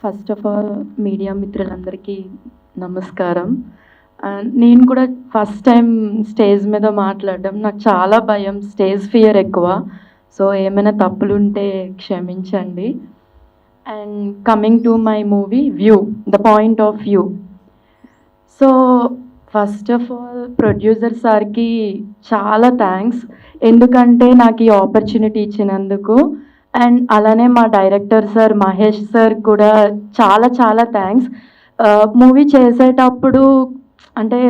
First of all media మిత్రులందరికీ నమస్కారం. నేను కూడా ఫస్ట్ టైం స్టేజ్ మీద మాట్లాడడం నాకు చాలా భయం. స్టేజ్ ఫియర్ ఎక్కువ. సో ఏమైనా తప్పులుంటే క్షమించండి. And coming to my movie 'view' the point of view. So first of all producer సార్కి చాలా థ్యాంక్స్. ఎందుకంటే నాకు ఈ ఆపర్చునిటీ ఇచ్చినందుకు. అండ్ అలానే మా డైరెక్టర్ సార్ మహేష్ సార్ కూడా చాలా చాలా థ్యాంక్స్. మూవీ చేసేటప్పుడు అంటే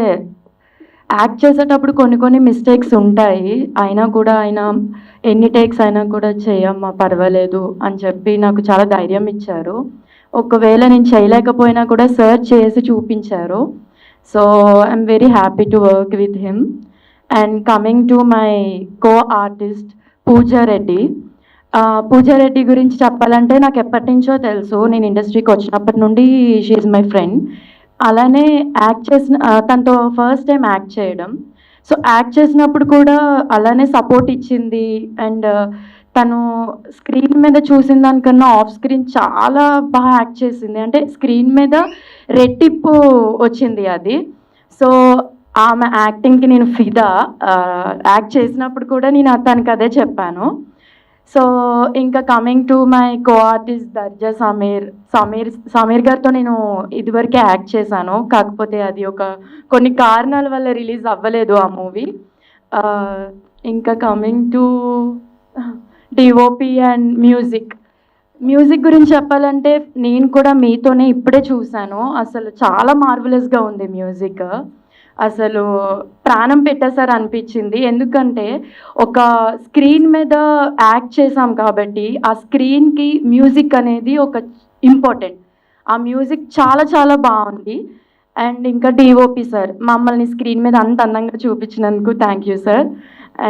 యాక్ట్ చేసేటప్పుడు కొన్ని కొన్ని మిస్టేక్స్ ఉంటాయి. అయినా కూడా ఆయన ఎన్ని టేక్స్ అయినా కూడా చేయమ్మా పర్వాలేదు అని చెప్పి నాకు చాలా ధైర్యం ఇచ్చారు. ఒకవేళ నేను చేయలేకపోయినా కూడా సార్ చేసి చూపించారు. So I'm very happy to work with him. And coming to my co artist Pooja Reddy. Pooja Reddy గురించి చెప్పాలంటే నాకు ఎప్పటి నుంచో తెలుసు. నేను ఇండస్ట్రీకి వచ్చినప్పటి నుండి షీ ఈజ్ మై ఫ్రెండ్. అలానే యాక్ట్ చేసిన తనతో ఫస్ట్ టైం యాక్ట్ చేయడం. సో యాక్ట్ చేసినప్పుడు కూడా అలానే సపోర్ట్ ఇచ్చింది. అండ్ తను స్క్రీన్ మీద చూసిన దానికన్నా ఆఫ్ స్క్రీన్ చాలా బాగా యాక్ట్ చేసింది. అంటే స్క్రీన్ మీద రెట్టింపు వచ్చింది అది. సో ఆమె యాక్టింగ్కి నేను ఫిదా. యాక్ట్ చేసినప్పుడు కూడా నేను తనకి అదే చెప్పాను. సో ఇంకా coming to my co artist దర్జా సమీర్ గారితో నేను ఇదివరకే యాక్ట్ చేశాను. కాకపోతే అది కొన్ని కారణాల వల్ల రిలీజ్ అవ్వలేదు ఆ మూవీ. ఇంకా coming to DOP and music గురించి చెప్పాలంటే నేను కూడా మీతోనే ఇప్పుడే చూశాను. అసలు చాలా మార్వలస్గా ఉంది మ్యూజిక్. అసలు ప్రాణం పెట్టేసారు అనిపించింది. ఎందుకంటే ఒక స్క్రీన్ మీద యాక్ట్ చేసాం కాబట్టి ఆ స్క్రీన్కి మ్యూజిక్ అనేది ఒక ఇంపార్టెంట్. ఆ మ్యూజిక్ చాలా చాలా బాగుంది. అండ్ ఇంకా డిఓపి సార్ మమ్మల్ని స్క్రీన్ మీద అంత అందంగా చూపించినందుకు thank you sir.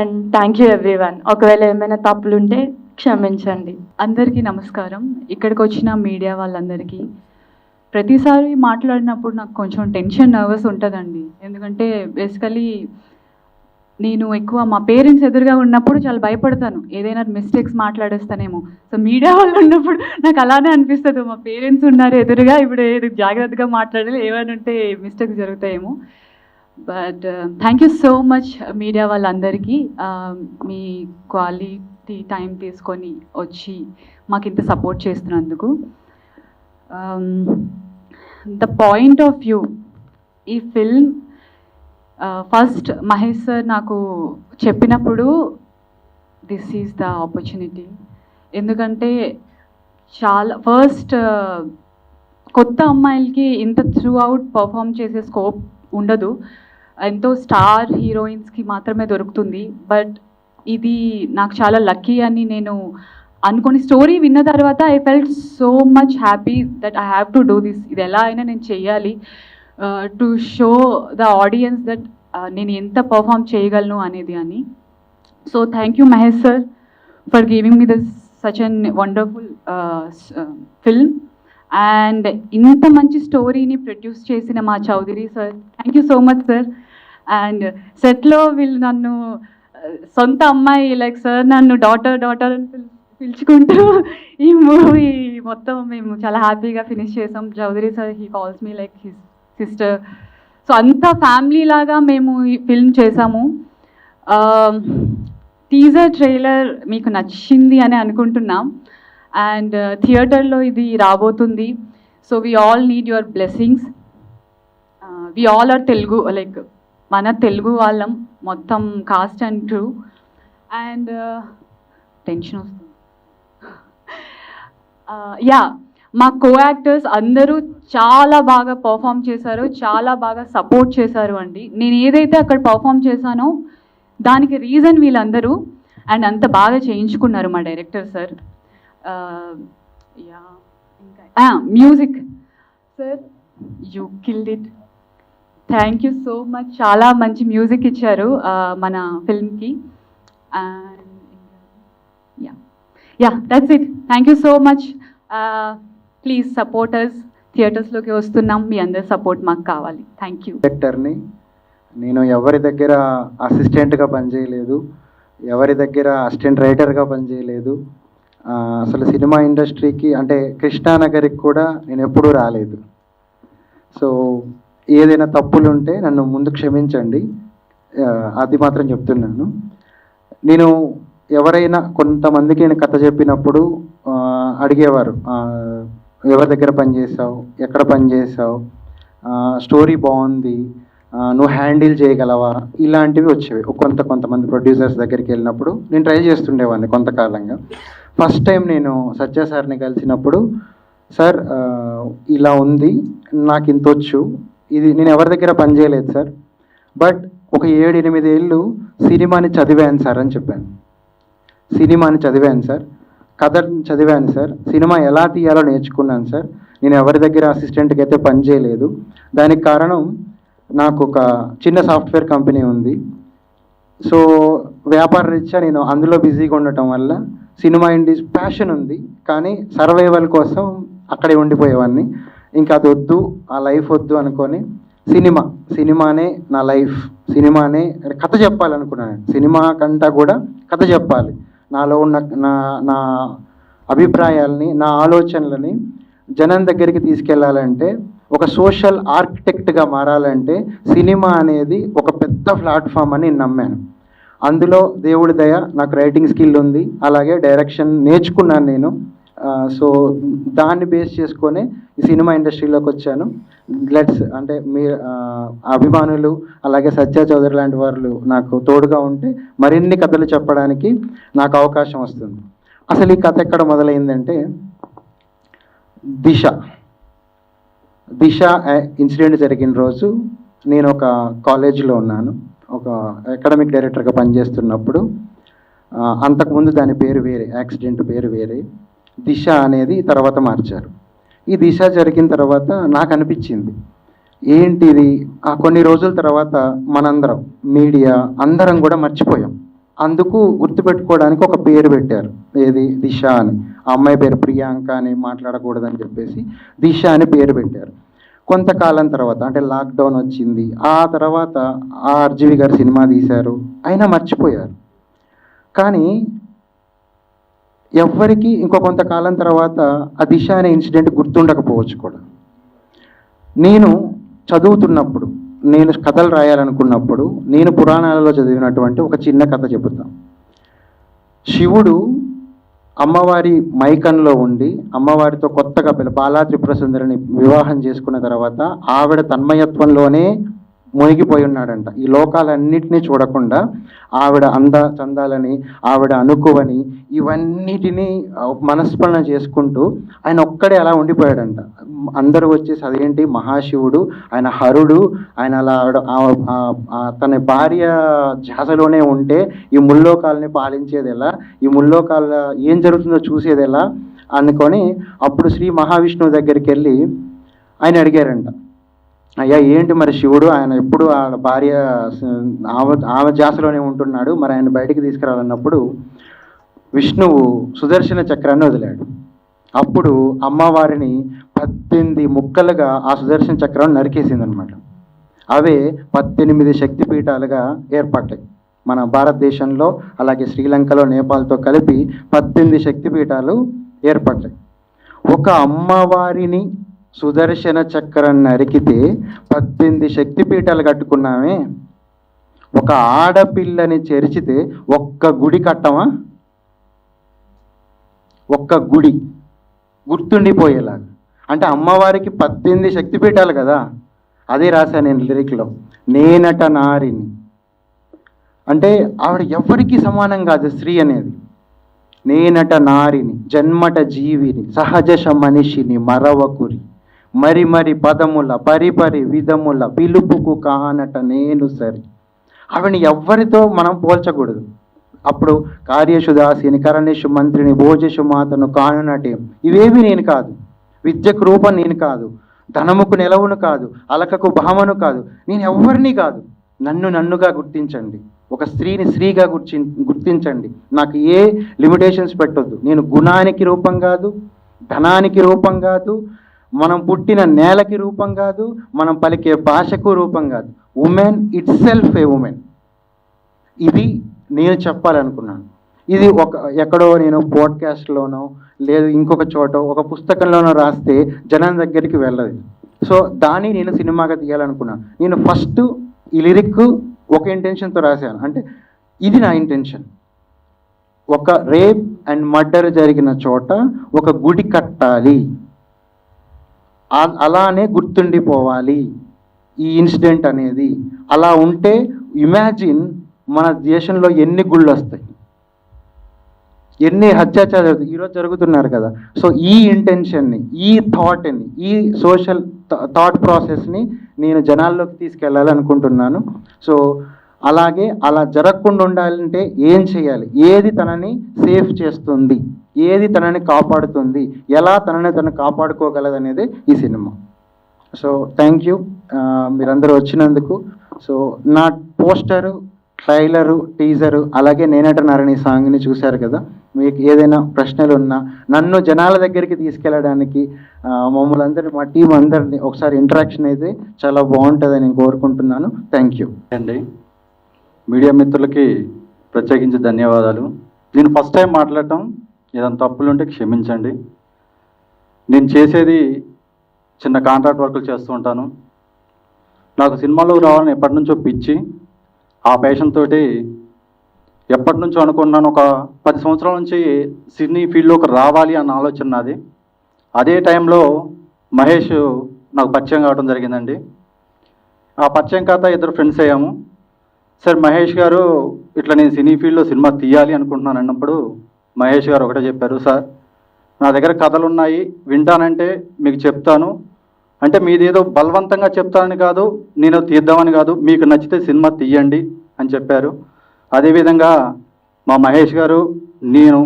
And thank you everyone. ఒకవేళ ఏమైనా తప్పులుంటే క్షమించండి. అందరికీ నమస్కారం. ఇక్కడికి వచ్చిన మీడియా వాళ్ళందరికీ ప్రతిసారి మాట్లాడినప్పుడు నాకు కొంచెం టెన్షన్ నర్వస్ ఉంటుందండి. ఎందుకంటే బేసికలీ నేను ఎక్కువ మా పేరెంట్స్ ఎదురుగా ఉన్నప్పుడు చాలా భయపడతాను, ఏదైనా మిస్టేక్స్ మాట్లాడేస్తానేమో. సో మీడియా వాళ్ళు ఉన్నప్పుడు నాకు అలానే అనిపిస్తుంది, మా పేరెంట్స్ ఉన్నారు ఎదురుగా, ఇప్పుడు ఏది జాగ్రత్తగా మాట్లాడాలి, ఏమైనా ఉంటే మిస్టేక్స్ జరుగుతాయేమో. But thank you so much media వాళ్ళందరికీ. మీ క్వాలిటీ టైం తీసుకొని వచ్చి మాకు ఇంత సపోర్ట్ చేస్తున్నందుకు. ద పాయింట్ ఆఫ్ వ్యూ ఈ ఫిల్మ్ ఫస్ట్ మహేష్ సార్ నాకు చెప్పినప్పుడు దిస్ ఈజ్ ద ఆపర్చునిటీ. ఎందుకంటే చాలా ఫస్ట్ కొత్త అమ్మాయిలకి ఇంత త్రూ అవుట్ పర్ఫామ్ చేసే స్కోప్ ఉండదు. ఎంతో స్టార్ హీరోయిన్స్కి మాత్రమే దొరుకుతుంది. బట్ ఇది నాకు చాలా లక్కీ అని నేను అనుకుని స్టోరీ విన్న తర్వాత I felt so much happy that I have to do this. ఇది ఎలా అయినా నేను చెయ్యాలి to show the audience that నేను ఎంత పర్ఫామ్ చేయగలను అనేది అని. So thank you Mahesh sir for giving me this such an wonderful film. And ఇంత మంచి స్టోరీని ప్రొడ్యూస్ చేసిన మా Chowdary sir, thank you so much sir. And సెట్లో వీళ్ళు నన్ను సొంత అమ్మాయి లైక్ సార్ నన్ను డాటర్ అని పిలుచుకుంటూ ఈ మూవీ మొత్తం మేము చాలా హ్యాపీగా ఫినిష్ చేసాం. Chowdary sir he calls me like his sister. So అంత ఫ్యామిలీ లాగా మేము ఈ ఫిల్మ్ చేసాము. టీజర్ ట్రైలర్ మీకు నచ్చింది అని అనుకుంటున్నాం. అండ్ థియేటర్లో ఇది రాబోతుంది. So we all need your blessings. We all are Telugu, like మన తెలుగు వాళ్ళం మొత్తం cast and crew. And tension వస్తుంది. యా మా కో యాక్టర్స్ అందరూ చాలా బాగా పర్ఫామ్ చేశారు, చాలా బాగా సపోర్ట్ చేశారు అండి. నేను ఏదైతే అక్కడ పర్ఫామ్ చేశానో దానికి రీజన్ వీళ్ళందరూ. అండ్ అంత బాగా చేయించుకున్నారు మా డైరెక్టర్ సార్. యా ఇంకా music sir you killed it. Thank you so much. చాలా మంచి మ్యూజిక్ ఇచ్చారు మన ఫిల్మ్కి. And yeah that's it. Thank you so much. Please supporters. థియేటర్స్లోకి వస్తున్నాం, మీ అందరి సపోర్ట్ మాకు కావాలి. Thank you. డైరెక్టర్ని నేను ఎవరి దగ్గర అసిస్టెంట్గా పనిచేయలేదు, ఎవరి దగ్గర అసిస్టెంట్ రైటర్గా పనిచేయలేదు. అసలు సినిమా ఇండస్ట్రీకి అంటే కృష్ణానగర్కి కూడా నేను ఎప్పుడూ రాలేదు. సో ఏదైనా తప్పులు ఉంటే నన్ను ముందు క్షమించండి, అది మాత్రం చెప్తున్నాను. నేను ఎవరైనా కొంతమందికి నేను కథ చెప్పినప్పుడు అడిగేవారు, ఎవరి దగ్గర పనిచేసావు, ఎక్కడ పనిచేసావు, స్టోరీ బాగుంది, నువ్వు హ్యాండిల్ చేయగలవా, ఇలాంటివి వచ్చేవి. కొంతమంది ప్రొడ్యూసర్స్ దగ్గరికి వెళ్ళినప్పుడు నేను ట్రై చేస్తుండేవాడిని కొంతకాలంగా. ఫస్ట్ టైం నేను సత్య సార్ని కలిసినప్పుడు, సార్ ఇలా ఉంది, నాకు ఇంత వచ్చు, ఇది నేను ఎవరి దగ్గర పనిచేయలేదు సార్, బట్ ఒక 7-8 ఏళ్ళు సినిమాని చదివాను సార్ అని చెప్పాను. సినిమాని చదివాను సార్, కథని చదివాను సార్, సినిమా ఎలా తీయాలో నేర్చుకున్నాను సార్, నేను ఎవరి దగ్గర అసిస్టెంట్కి అయితే పని చేయలేదు. దానికి కారణం నాకు ఒక చిన్న సాఫ్ట్వేర్ కంపెనీ ఉంది. సో వ్యాపార రీత్యా నేను అందులో బిజీగా ఉండటం వల్ల సినిమా ప్యాషన్ ఉంది, కానీ సర్వైవల్ కోసం అక్కడే ఉండిపోయేవాడిని. ఇంకా అది వద్దు, ఆ లైఫ్ వద్దు అనుకొని సినిమానే నా లైఫ్, సినిమానే కథ చెప్పాలనుకున్నాను. సినిమా కంటా కూడా కథ చెప్పాలి, నాలో ఉన్న నా అభిప్రాయాల్ని, నా ఆలోచనలని జనం దగ్గరికి తీసుకెళ్లాలంటే, ఒక సోషల్ ఆర్కిటెక్ట్గా మారాలంటే సినిమా అనేది ఒక పెద్ద ప్లాట్ఫామ్ అని నేను నమ్మాను. అందులో దేవుడి దయ, నాకు రైటింగ్ స్కిల్ ఉంది, అలాగే డైరెక్షన్ నేర్చుకున్నాను నేను. సో దాన్ని బేస్ చేసుకొని ఈ సినిమా ఇండస్ట్రీలోకి వచ్చాను. అంటే మీ అభిమానులు అలాగే సత్య చౌదరి లాంటి వాళ్ళు నాకు తోడుగా ఉంటే మరిన్ని కథలు చెప్పడానికి నాకు అవకాశం వస్తుంది. అసలు ఈ కథ ఎక్కడ మొదలైందంటే, దిశ ఇన్సిడెంట్ జరిగిన రోజు నేను ఒక కాలేజీలో ఉన్నాను, ఒక అకాడమిక్ డైరెక్టర్గా పనిచేస్తున్నప్పుడు. అంతకుముందు దాని పేరు వేరే, యాక్సిడెంట్ పేరు వేరే, దిశ అనేది తర్వాత మార్చారు. ఈ దిశ జరిగిన తర్వాత నాకు అనిపించింది, ఏంటిది, కొన్ని రోజుల తర్వాత మనందరం మీడియా అందరం కూడా మర్చిపోయాం. అందుకు గుర్తుపెట్టుకోవడానికి ఒక పేరు పెట్టారు, ఏది, దిశ అని. ఆ అమ్మాయి పేరు ప్రియాంక అని మాట్లాడకూడదని చెప్పేసి దిశ అని పేరు పెట్టారు. కొంతకాలం తర్వాత అంటే లాక్డౌన్ వచ్చింది, ఆ తర్వాత ఆర్జీవి గారు సినిమా తీశారు, అయినా మర్చిపోయారు. కానీ ఎవ్వరికి ఇంకో కొంతకాలం తర్వాత ఆ దిశ అనే ఇన్సిడెంట్ గుర్తుండకపోవచ్చు కూడా. నేను చదువుతున్నప్పుడు, నేను కథలు రాయాలనుకున్నప్పుడు, నేను పురాణాలలో చదివినటువంటి ఒక చిన్న కథ చెబుతాను. శివుడు అమ్మవారి మైకంలో ఉండి అమ్మవారితో కొత్తగా బాలా త్రిపుర సుందరిని వివాహం చేసుకున్న తర్వాత ఆవిడ తన్మయత్వంలోనే మునిగిపోయి ఉన్నాడంట. ఈ లోకాలన్నిటినీ చూడకుండా ఆవిడ చందాలని, ఆవిడ అనుకువని, ఇవన్నిటినీ మనస్మరణ చేసుకుంటూ ఆయన ఒక్కడే అలా ఉండిపోయాడంట. అందరూ వచ్చేసి అదేంటి మహాశివుడు, ఆయన హరుడు, ఆయన అలా తన భార్య ధ్యాసలోనే ఉంటే ఈ ముల్లోకాలని పాలించేది ఎలా, ఈ ముల్లోకాల ఏం జరుగుతుందో చూసేది ఎలా అనుకొని అప్పుడు శ్రీ మహావిష్ణువు దగ్గరికి వెళ్ళి ఆయన అడిగారంట, అయ్యా ఏంటి మరి శివుడు, ఆయన ఎప్పుడు ఆ భార్య ఆమె ధ్యాసలోనే ఉంటున్నాడు, మరి ఆయన బయటికి తీసుకురావాలన్నప్పుడు విష్ణువు సుదర్శన చక్రాన్ని వదిలాడు. అప్పుడు అమ్మవారిని 18 ముక్కలుగా ఆ సుదర్శన చక్రాన్ని నరికేసిందనమాట. అవే 18 శక్తిపీఠాలుగా ఏర్పడ్డాయి మన భారతదేశంలో, అలాగే శ్రీలంకలో, నేపాల్తో కలిపి 18 శక్తిపీఠాలు ఏర్పడ్డాయి. ఒక అమ్మవారిని సుదర్శన చక్రం నరికితే 18 శక్తిపీఠాలు కట్టుకున్నామే, ఒక ఆడపిల్లని చెరిచితే ఒక్క గుడి కట్టమా? ఒక్క గుడి గుర్తుండిపోయేలాగా. అంటే అమ్మవారికి 18 శక్తిపీఠాలు కదా, అదే రాశాను నేను లిరిక్లో, నేనట నారిని. అంటే ఆవిడ ఎవరికి సమానం కాదు స్త్రీ అనేది. నేనట నారిని, జన్మట జీవిని, సహజ మనిషిని మరవకురి, మరి మరి పదముల పరిపరి విధముల పిలుపుకు కానట నేను సరి. ఆవిడని ఎవ్వరితో మనం పోల్చకూడదు. అప్పుడు కార్యశుదాసిని, కరణేషు మంత్రిని, భోజషు మాతను కానునటే, ఇవేవి నేను కాదు, విద్యకు రూపం నేను కాదు, ధనముకు నెలవును కాదు, అలకకు భామను కాదు, నేను ఎవ్వరిని కాదు. నన్నుగా గుర్తించండి, ఒక స్త్రీని స్త్రీగా గుర్తించండి, నాకు ఏ లిమిటేషన్స్ పెట్టొద్దు. నేను గుణానికి రూపం కాదు, ధనానికి రూపం కాదు, మనం పుట్టిన నేలకి రూపం కాదు, మనం పలికే భాషకు రూపం కాదు. Women it self A women. ఇది నేను చెప్పాలనుకున్నాను. ఇది ఎక్కడో నేను పోడ్కాస్ట్లోనో లేదు ఇంకొక చోట ఒక పుస్తకంలోనో రాస్తే జనం దగ్గరికి వెళ్ళదు. సో దాన్ని నేను సినిమాగా తీయాలనుకున్నాను. నేను ఫస్ట్ ఈ లిరిక్ ఒక ఇంటెన్షన్తో రాశాను, అంటే ఇది నా ఇంటెన్షన్. ఒక రేప్ అండ్ మర్డర్ జరిగిన చోట ఒక గుడి కట్టాలి, అలానే గుర్తుండిపోవాలి ఈ ఇన్సిడెంట్ అనేది. అలా ఉంటే ఇమాజిన్ మన దేశంలో ఎన్ని గుళ్ళు వస్తాయి, ఎన్ని అత్యాచారాలు ఈరోజు జరుగుతున్నారు కదా. సో ఈ ఇంటెన్షన్ని, ఈ థాట్ని, ఈ సోషల్ థాట్ ప్రాసెస్ని నేను జనాల్లోకి తీసుకెళ్ళాలనుకుంటున్నాను. సో అలాగే అలా జరగకుండా ఉండాలంటే ఏం చేయాలి, ఏది తనని సేఫ్ చేస్తుంది, ఏది తనని కాపాడుతుంది, ఎలా తనని తను కాపాడుకోగలదనేది ఈ సినిమా. సో థ్యాంక్ యూ మీరందరూ వచ్చినందుకు. సో నా పోస్టరు, ట్రైలరు, టీజరు, అలాగే నేనంటున్నారని సాంగ్ని చూశారు కదా. మీకు ఏదైనా ప్రశ్నలు ఉన్నా నన్ను జనాల దగ్గరికి తీసుకెళ్ళడానికి మమ్మల్ని అందరి, మా టీం అందరినీ ఒకసారి ఇంటరాక్షన్ అయితే చాలా బాగుంటుందని నేను కోరుకుంటున్నాను. థ్యాంక్ యూ అండి. మీడియా మిత్రులకి ప్రత్యేకించి ధన్యవాదాలు. నేను ఫస్ట్ టైం మాట్లాడటం, ఏదైనా తప్పులు ఉంటే క్షమించండి. నేను చేసేది చిన్న కాంట్రాక్ట్ వర్కులు చేస్తూ ఉంటాను. నాకు సినిమాలో రావాలని ఎప్పటి నుంచో పిచ్చి. ఆ ప్యాషన్ తోటి ఎప్పటి నుంచో అనుకున్నాను, ఒక 10 సంవత్సరాల నుంచి సినీ ఫీల్డ్లోకి రావాలి అన్న ఆలోచన నాది. అదే టైంలో మహేష్ నాకు పరిచయం కావడం జరిగిందండి. ఆ పరిచయం కాక ఇద్దరు ఫ్రెండ్స్ అయ్యాము. సార్ మహేష్ గారు ఇట్లా నేను సినీ ఫీల్డ్లో సినిమా తీయాలి అనుకుంటున్నాను అన్నప్పుడు మహేష్ గారు ఒకటే చెప్పారు, సార్ నా దగ్గర కథలు ఉన్నాయి, వింటానంటే మీకు చెప్తాను, అంటే మీదేదో బలవంతంగా చెప్తానని కాదు, నేను తీద్దామని కాదు, మీకు నచ్చితే సినిమా తీయండి అని చెప్పారు. అదేవిధంగా మా మహేష్ గారు నేను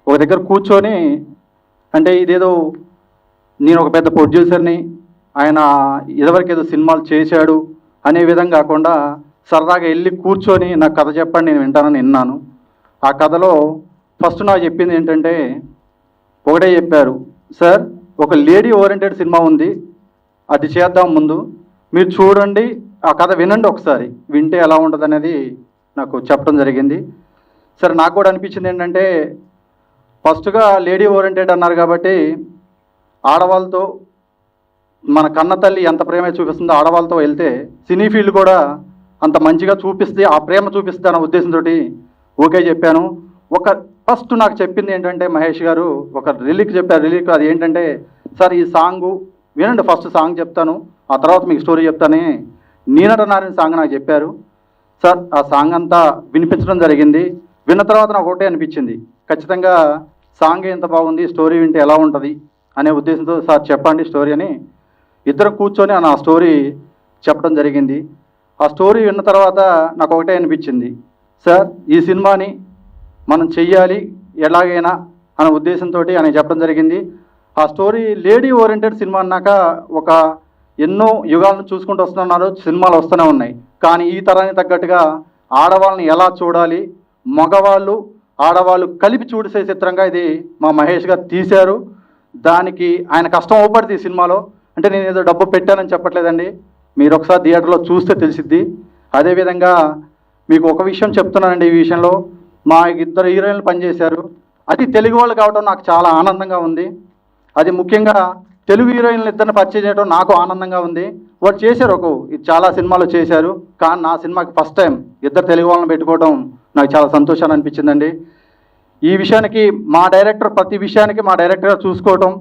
ఒక దగ్గర కూర్చొని, అంటే ఇదేదో నేను ఒక పెద్ద ప్రొడ్యూసర్ని, ఆయన ఇదివరకు ఏదో సినిమాలు చేశాడు అనే విధంగా కాకుండా సరదాగా వెళ్ళి కూర్చొని నాకు కథ చెప్పండి నేను వింటానని విన్నాను. ఆ కథలో ఫస్ట్ నాకు చెప్పింది ఏంటంటే, ఒకటే చెప్పారు, సార్ ఒక లేడీ ఓరియంటెడ్ సినిమా ఉంది, అది చేద్దాం, ముందు మీరు చూడండి, ఆ కథ వినండి, ఒకసారి వింటే ఎలా ఉంటుంది అనేది నాకు చెప్పడం జరిగింది. సరే నాకు కూడా అనిపించింది ఏంటంటే, ఫస్ట్గా లేడీ ఓరియంటెడ్ అన్నారు కాబట్టి ఆడవాళ్ళతో మన కన్న తల్లి ఎంత ప్రేమ చూపిస్తుందో ఆడవాళ్ళతో వెళ్తే సినీ ఫీల్డ్ కూడా అంత మంచిగా చూపిస్తే, ఆ ప్రేమ చూపిస్తే అన్న ఉద్దేశంతో ఓకే చెప్పాను. ఫస్ట్ నాకు చెప్పింది ఏంటంటే మహేష్ గారు ఒక రిలీక్ చెప్పారు. రిలీక్ అది ఏంటంటే, సార్ ఈ సాంగు వినండి, ఫస్ట్ సాంగ్ చెప్తాను, ఆ తర్వాత మీకు స్టోరీ చెప్తానని నేనంటున్నారని సాంగ్ నాకు చెప్పారు. సార్ ఆ సాంగ్ అంతా వినిపించడం జరిగింది. విన్న తర్వాత నాకు ఒకటే అనిపించింది, ఖచ్చితంగా సాంగ్ ఎంత బాగుంది, స్టోరీ వింటే ఎలా ఉంటుంది అనే ఉద్దేశంతో సార్ చెప్పండి స్టోరీ అని ఇద్దరు కూర్చొని నా స్టోరీ చెప్పడం జరిగింది. ఆ స్టోరీ విన్న తర్వాత నాకు ఒకటే అనిపించింది, సార్ ఈ సినిమాని మనం చెయ్యాలి ఎలాగైనా అనే ఉద్దేశంతో ఆయన చెప్పడం జరిగింది. ఆ స్టోరీ లేడీ ఓరియంటెడ్ సినిమా అన్నాక ఒక ఎన్నో యుగాలను చూసుకుంటూ వస్తున్నారు, సినిమాలు వస్తూనే ఉన్నాయి. కానీ ఈ తరానికి తగ్గట్టుగా ఆడవాళ్ళని ఎలా చూడాలి, మగవాళ్ళు ఆడవాళ్ళు కలిపి చూసే చిత్రంగా ఇది మా మహేష్ గారు తీశారు. దానికి ఆయన కష్టం అవుపడుతుంది ఈ సినిమాలో. అంటే నేను ఏదో డబ్బు పెట్టానని చెప్పట్లేదండి, మీరు ఒకసారి థియేటర్లో చూస్తే తెలిసిద్ది. అదేవిధంగా మీకు ఒక విషయం చెప్తున్నానండి, ఈ విషయంలో మా ఇద్దరు హీరోయిన్లు పనిచేశారు, అది తెలుగు వాళ్ళు కావడం నాకు చాలా ఆనందంగా ఉంది. అది ముఖ్యంగా తెలుగు హీరోయిన్లు ఇద్దరిని పరిచయం చేయడం నాకు ఆనందంగా ఉంది. వాళ్ళు చేశారు, చాలా సినిమాలు చేశారు, కానీ నా సినిమాకి ఫస్ట్ టైం ఇద్దరు తెలుగు వాళ్ళని పెట్టుకోవడం నాకు చాలా సంతోషాన్ని అనిపించిందండి. ఈ విషయానికి మా డైరెక్టర్, ప్రతి విషయానికి మా డైరెక్టర్గా చూసుకోవడం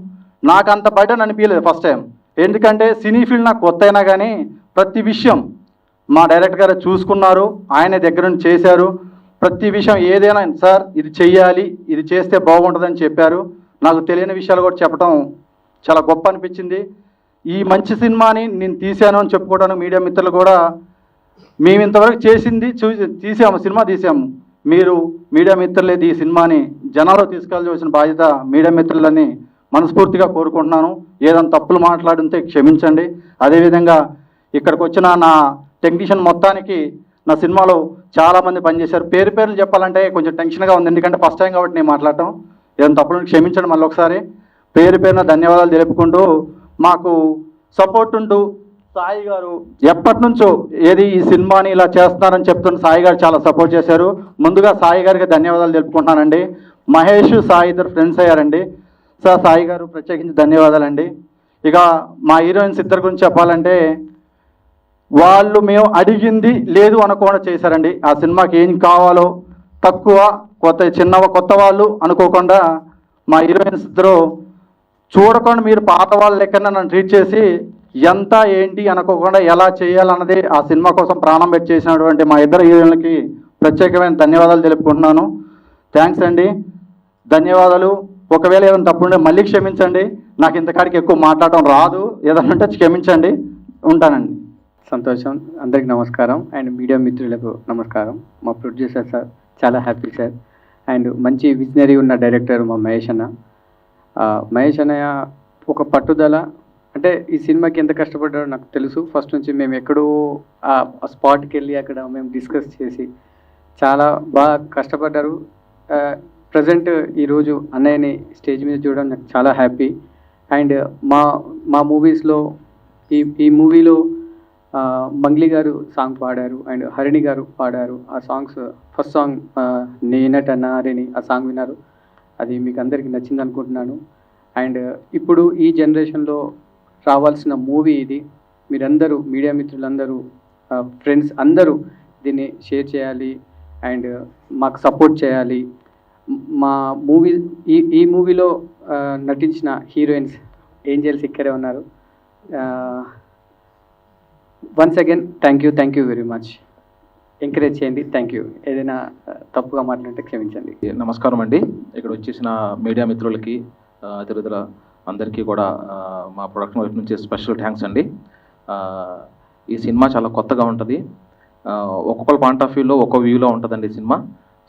నాకు అంత బర్డెన్ అనిపించలేదు ఫస్ట్ టైం. ఎందుకంటే సినీ ఫీల్డ్ నాకు కొత్త అయినా కానీ ప్రతి విషయం మా డైరెక్టర్ గారు చూసుకున్నారు, ఆయన దగ్గర నుంచి చేశారు. ప్రతి విషయం ఏదైనా సార్ ఇది చెయ్యాలి, ఇది చేస్తే బాగుంటుందని చెప్పారు. నాకు తెలియని విషయాలు కూడా చెప్పడం చాలా గొప్ప అనిపించింది. ఈ మంచి సినిమాని నేను తీశాను అని చెప్పుకోవడానికి మీడియా మిత్రులు కూడా, మేము ఇంతవరకు చేసింది తీసాము, సినిమా తీసాము, మీరు మీడియా మిత్రులేదు ఈ సినిమాని జనాల్లో తీసుకెళ్ళవలసిన బాధ్యత మీడియా మిత్రులని మనస్ఫూర్తిగా కోరుకుంటున్నాను. ఏదైనా తప్పులు మాట్లాడితే క్షమించండి. అదేవిధంగా ఇక్కడికి వచ్చిన నా టెక్నీషియన్ మొత్తానికి నా సినిమాలో చాలామంది పనిచేశారు. పేర్లు చెప్పాలంటే కొంచెం టెన్షన్గా ఉంది, ఎందుకంటే ఫస్ట్ టైం కాబట్టి నేను మాట్లాడటం. ఏదైనా తప్పులను క్షమించండి. మళ్ళీ ఒకసారి పేరున ధన్యవాదాలు తెలుపుకుంటూ, మాకు సపోర్ట్ ఉంటూ సాయి గారు ఎప్పటి నుంచో ఏది ఈ సినిమాని ఇలా చేస్తున్నారని చెప్తున్న సాయి గారు చాలా సపోర్ట్ చేశారు. ముందుగా సాయి గారికి ధన్యవాదాలు తెలుపుకుంటున్నానండి. మహేష్ సాయి ఇద్దరు ఫ్రెండ్స్ అయ్యారండి. సార్ సాయి గారు ప్రత్యేకించి ధన్యవాదాలండి. ఇక మా హీరోయిన్స్ ఇద్దరు గురించి చెప్పాలంటే వాళ్ళు మేము అడిగింది లేదు అనకుండా చేశారండి. ఆ సినిమాకి ఏం కావాలో తక్కువ కొత్త వాళ్ళు అనుకోకుండా మా హీరోయిన్స్ ఇద్దరు చూడకుండా మీరు పాత వాళ్ళ లెక్కన నన్ను ట్రీట్ చేసి ఎంత ఏంటి అనుకోకుండా ఎలా చేయాలన్నది ఆ సినిమా కోసం ప్రాణం పెట్టి చేసినటువంటి మా ఇద్దరు హీరోయిన్లకి ప్రత్యేకమైన ధన్యవాదాలు తెలుపుకుంటున్నాను. థ్యాంక్స్ అండి, ధన్యవాదాలు. ఒకవేళ ఏమైనా తప్పుంటే మళ్ళీ క్షమించండి. నాకు ఇంతకాడికి ఎక్కువ మాట్లాడటం రాదు, ఏదన్నా ఉంటే క్షమించండి. ఉంటానండి. సంతోషం. అందరికి నమస్కారం అండ్ మీడియా మిత్రులకు నమస్కారం. మా ప్రొడ్యూసర్ సార్ చాలా హ్యాపీ సార్ అండ్ మంచి విజనరీ ఉన్న డైరెక్టర్ మా మహేష్ అన్న. మహేష్ అన్నయ్య ఒక పట్టుదల, అంటే ఈ సినిమాకి ఎంత కష్టపడ్డారో నాకు తెలుసు. ఫస్ట్ నుంచి మేము ఎక్కడో ఆ స్పాట్కి వెళ్ళి అక్కడ మేము డిస్కస్ చేసి చాలా బాగా కష్టపడ్డారు. ప్రజెంట్ ఈరోజు అన్నయ్యని స్టేజ్ మీద చూడడం నాకు చాలా హ్యాపీ. అండ్ మా మూవీస్లో ఈ మూవీలో మంగ్లీ గారు సాంగ్ పాడారు అండ్ హరిణి గారు పాడారు. ఆ సాంగ్స్ ఫస్ట్ సాంగ్ నేనటన్నారని ఆ సాంగ్ విన్నారు. అది మీకు అందరికీ నచ్చింది అనుకుంటున్నాను. అండ్ ఇప్పుడు ఈ జనరేషన్లో రావాల్సిన మూవీ ఇది. మీరందరూ మీడియా మిత్రులందరూ ఫ్రెండ్స్ అందరూ దీన్ని షేర్ చేయాలి అండ్ మాకు సపోర్ట్ చేయాలి. మా మూవీ ఈ మూవీలో నటించిన హీరోయిన్స్ ఏంజల్స్ ఇక్కడే ఉన్నారు. Once again thank you very much. Encourage చేయండి. Thank you. ఏదైనా తప్పుగా మాట్లాడితే క్షమించండి. నమస్కారం అండి. ఇక్కడ వచ్చేసిన మీడియా మిత్రులకి ఇతర అందరికీ కూడా మా ప్రొడక్షన్ వైపు నుంచి స్పెషల్ థ్యాంక్స్ అండి. ఈ సినిమా చాలా కొత్తగా ఉంటుంది. ఒక్కొక్కరి పాయింట్ ఆఫ్ వ్యూలో ఒక్కో వ్యూలో ఉంటుందండి ఈ సినిమా.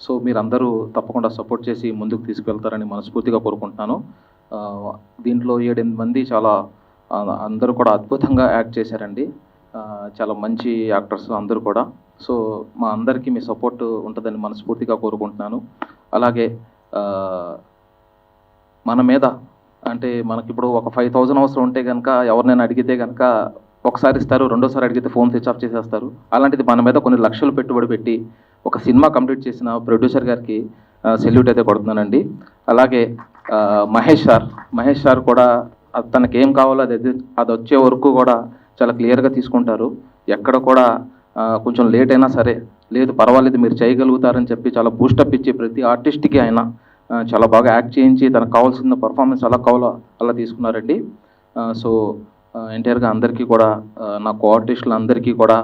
సో మీరందరూ తప్పకుండా సపోర్ట్ చేసి ముందుకు తీసుకెళ్తారని మనస్ఫూర్తిగా కోరుకుంటున్నాను. దీంట్లో 7-8 మంది చాలా అందరూ కూడా అద్భుతంగా యాక్ట్ చేశారండి. చాలా మంచి యాక్టర్స్ అందరూ కూడా. సో మా అందరికీ మీ సపోర్ట్ ఉంటుందని మనస్ఫూర్తిగా కోరుకుంటున్నాను. అలాగే మన మీద అంటే మనకిప్పుడు ఒక 5,000 అవసరం ఉంటే కనుక ఎవరినైనా అడిగితే కనుక ఒకసారి ఇస్తారు, రెండోసారి అడిగితే ఫోన్ స్విచ్ ఆఫ్ చేసేస్తారు. అలాంటిది మన మీద కొన్ని లక్షలు పెట్టుబడి పెట్టి ఒక సినిమా కంప్లీట్ చేసిన ప్రొడ్యూసర్ గారికి సెల్యూట్ అయితే కొడుతున్నానండి. అలాగే మహేష్ సార్ కూడా తనకి ఏం కావాలో అది వచ్చే వరకు కూడా చాలా క్లియర్గా తీసుకుంటారు. ఎక్కడ కూడా కొంచెం లేట్ అయినా సరే లేదు పర్వాలేదు మీరు చేయగలుగుతారని చెప్పి చాలా బూస్టప్ ఇచ్చి ప్రతి ఆర్టిస్ట్కి ఆయన చాలా బాగా యాక్ట్ చేయించి తనకు కావాల్సిన పర్ఫార్మెన్స్ అలా కావాలో అలా తీసుకున్నారండి. సో ఎంటైర్గా అందరికీ కూడా నా కో ఆర్టిస్టులు అందరికీ కూడా